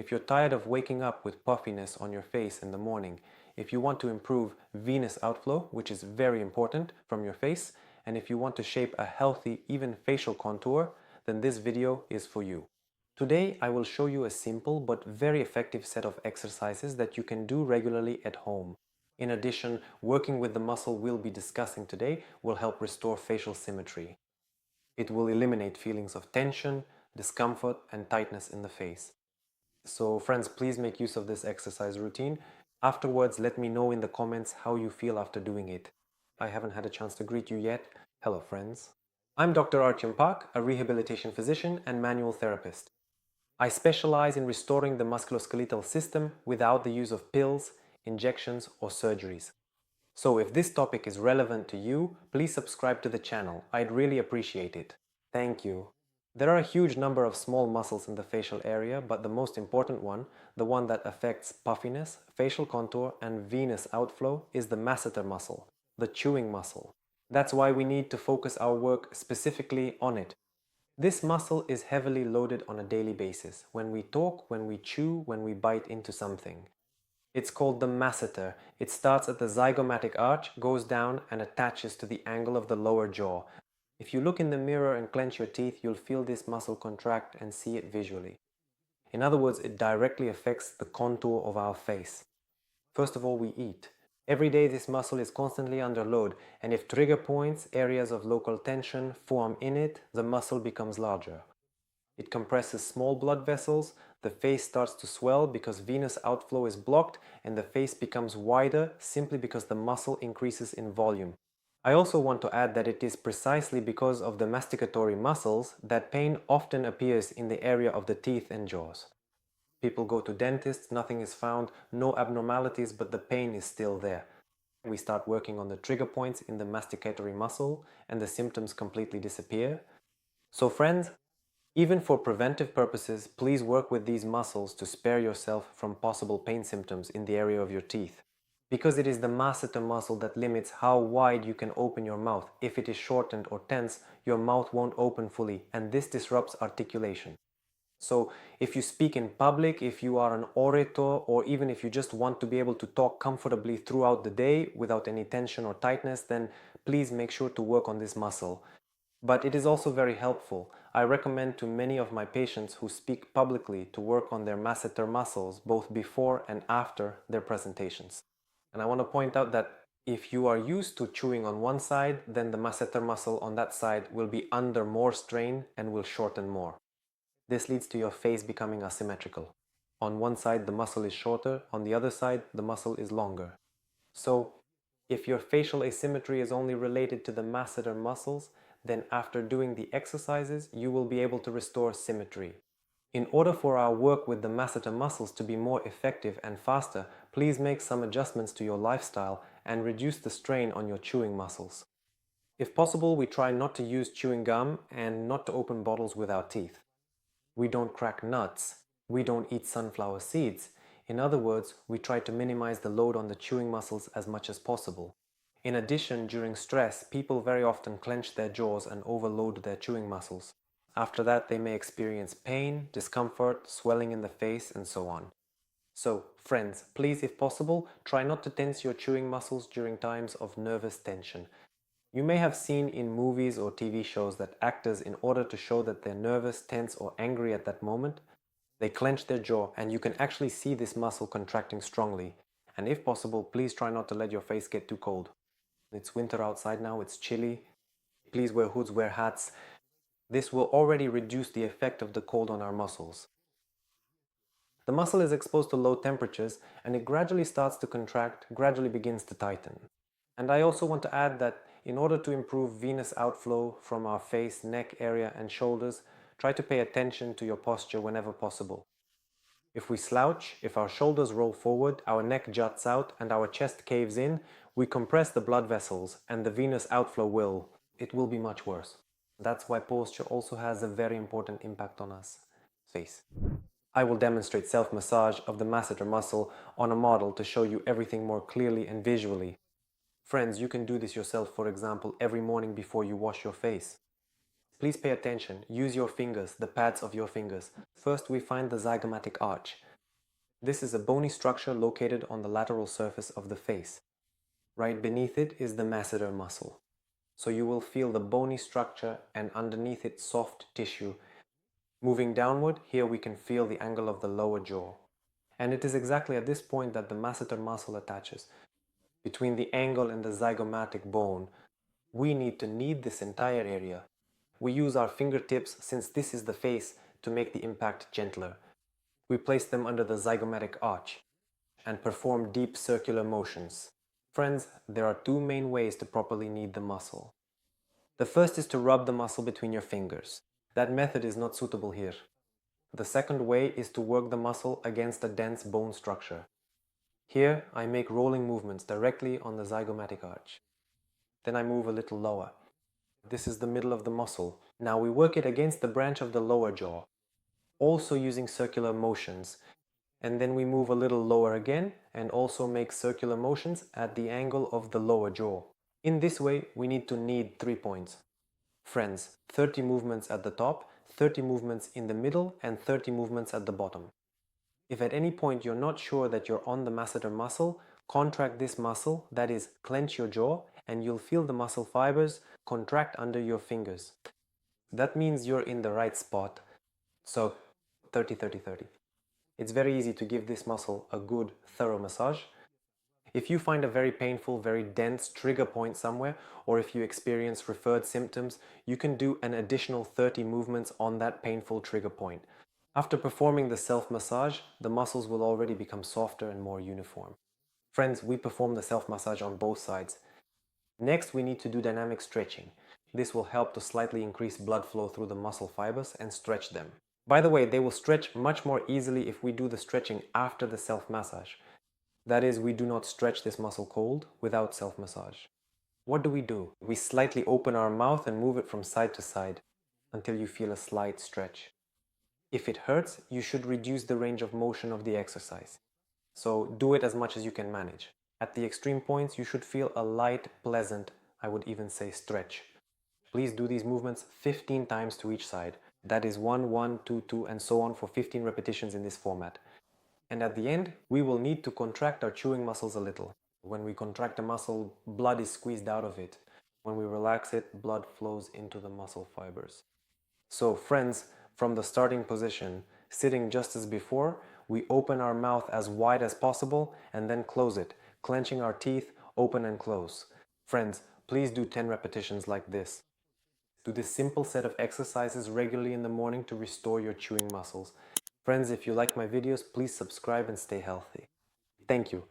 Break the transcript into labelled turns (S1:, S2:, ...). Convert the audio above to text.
S1: If you're tired of waking up with puffiness on your face in the morning, if you want to improve venous outflow, which is very important from your face, and if you want to shape a healthy, even facial contour, then this video is for you. Today, I will show you a simple but very effective set of exercises that you can do regularly at home. In addition, working with the muscle we'll be discussing today will help restore facial symmetry. It will eliminate feelings of tension, discomfort, and tightness in the face. So friends, please make use of this exercise routine. Afterwards, let me know in the comments how you feel after doing it. I haven't had a chance to greet you yet. Hello friends. I'm Dr. Artyom Park, a rehabilitation physician and manual therapist. I specialize in restoring the musculoskeletal system without the use of pills, injections, or surgeries. So if this topic is relevant to you, please subscribe to the channel. I'd really appreciate it. Thank you. There are a huge number of small muscles in the facial area, but the most important one, the one that affects puffiness, facial contour, and venous outflow, is the masseter muscle, the chewing muscle. That's why we need to focus our work specifically on it. This muscle is heavily loaded on a daily basis, when we talk, when we chew, when we bite into something. It's called the masseter. It starts at the zygomatic arch, goes down and attaches to the angle of the lower jaw. If you look in the mirror and clench your teeth, you'll feel this muscle contract and see it visually. In other words, it directly affects the contour of our face. First of all, we eat. Every day this muscle is constantly under load, and if trigger points, areas of local tension, form in it, the muscle becomes larger. It compresses small blood vessels, the face starts to swell because venous outflow is blocked, and the face becomes wider simply because the muscle increases in volume. I also want to add that it is precisely because of the masticatory muscles that pain often appears in the area of the teeth and jaws. People go to dentists, nothing is found, no abnormalities, but the pain is still there. We start working on the trigger points in the masticatory muscle and the symptoms completely disappear. So friends, even for preventive purposes, please work with these muscles to spare yourself from possible pain symptoms in the area of your teeth. Because it is the masseter muscle that limits how wide you can open your mouth. If it is shortened or tense, your mouth won't open fully, and this disrupts articulation. So if you speak in public, if you are an orator, or even if you just want to be able to talk comfortably throughout the day without any tension or tightness, then please make sure to work on this muscle. But it is also very helpful. I recommend to many of my patients who speak publicly to work on their masseter muscles both before and after their presentations. And I want to point out that if you are used to chewing on one side, then the masseter muscle on that side will be under more strain and will shorten more. This leads to your face becoming asymmetrical. On one side the muscle is shorter, on the other side the muscle is longer. So if your facial asymmetry is only related to the masseter muscles, then after doing the exercises you will be able to restore symmetry. In order for our work with the masseter muscles to be more effective and faster, please make some adjustments to your lifestyle and reduce the strain on your chewing muscles. If possible, we try not to use chewing gum and not to open bottles with our teeth. We don't crack nuts. We don't eat sunflower seeds. In other words, we try to minimize the load on the chewing muscles as much as possible. In addition, during stress, people very often clench their jaws and overload their chewing muscles. After that, they may experience pain, discomfort, swelling in the face, and so on. So, friends, please, if possible, try not to tense your chewing muscles during times of nervous tension. You may have seen in movies or TV shows that actors, in order to show that they're nervous, tense, or angry at that moment, they clench their jaw, and you can actually see this muscle contracting strongly. And if possible, please try not to let your face get too cold. It's winter outside now, it's chilly. Please wear hoods, wear hats. This will already reduce the effect of the cold on our muscles. The muscle is exposed to low temperatures and it gradually starts to contract, gradually begins to tighten. And I also want to add that in order to improve venous outflow from our face, neck area and shoulders, try to pay attention to your posture whenever possible. If we slouch, if our shoulders roll forward, our neck juts out and our chest caves in, we compress the blood vessels and the venous outflow will be much worse. That's why posture also has a very important impact on us. Face. I will demonstrate self-massage of the masseter muscle on a model to show you everything more clearly and visually. Friends, you can do this yourself, for example, every morning before you wash your face. Please pay attention. Use your fingers, the pads of your fingers. First we find the zygomatic arch. This is a bony structure located on the lateral surface of the face. Right beneath it is the masseter muscle. So you will feel the bony structure and underneath it soft tissue. Moving downward, here we can feel the angle of the lower jaw. And it is exactly at this point that the masseter muscle attaches. Between the angle and the zygomatic bone, we need to knead this entire area. We use our fingertips, since this is the face, to make the impact gentler. We place them under the zygomatic arch and perform deep circular motions. Friends, there are two main ways to properly knead the muscle. The first is to rub the muscle between your fingers. That method is not suitable here. The second way is to work the muscle against a dense bone structure. Here, I make rolling movements directly on the zygomatic arch. Then I move a little lower. This is the middle of the muscle. Now we work it against the branch of the lower jaw, also using circular motions. And then we move a little lower again and also make circular motions at the angle of the lower jaw. In this way, we need to knead 3 points. Friends, 30 movements at the top, 30 movements in the middle, and 30 movements at the bottom. If at any point you're not sure that you're on the masseter muscle, contract this muscle, that is, clench your jaw, and you'll feel the muscle fibers contract under your fingers. That means you're in the right spot. So 30, 30, 30. It's very easy to give this muscle a good, thorough massage. If you find a very painful, very dense trigger point somewhere, or if you experience referred symptoms, you can do an additional 30 movements on that painful trigger point. After performing the self-massage, the muscles will already become softer and more uniform. Friends, we perform the self-massage on both sides. Next, we need to do dynamic stretching. This will help to slightly increase blood flow through the muscle fibers and stretch them. By the way, they will stretch much more easily if we do the stretching after the self-massage. That is, we do not stretch this muscle cold without self-massage. What do? We slightly open our mouth and move it from side to side until you feel a slight stretch. If it hurts, you should reduce the range of motion of the exercise. So do it as much as you can manage. At the extreme points, you should feel a light, pleasant, I would even say stretch. Please do these movements 15 times to each side. That is 1, 1, 2, 2, and so on for 15 repetitions in this format. And at the end, we will need to contract our chewing muscles a little. When we contract a muscle, blood is squeezed out of it. When we relax it, blood flows into the muscle fibers. So friends, from the starting position, sitting just as before, we open our mouth as wide as possible and then close it, clenching our teeth, open and close. Friends, please do 10 repetitions like this. Do this simple set of exercises regularly in the morning to restore your chewing muscles. Friends, if you like my videos, please subscribe and stay healthy. Thank you.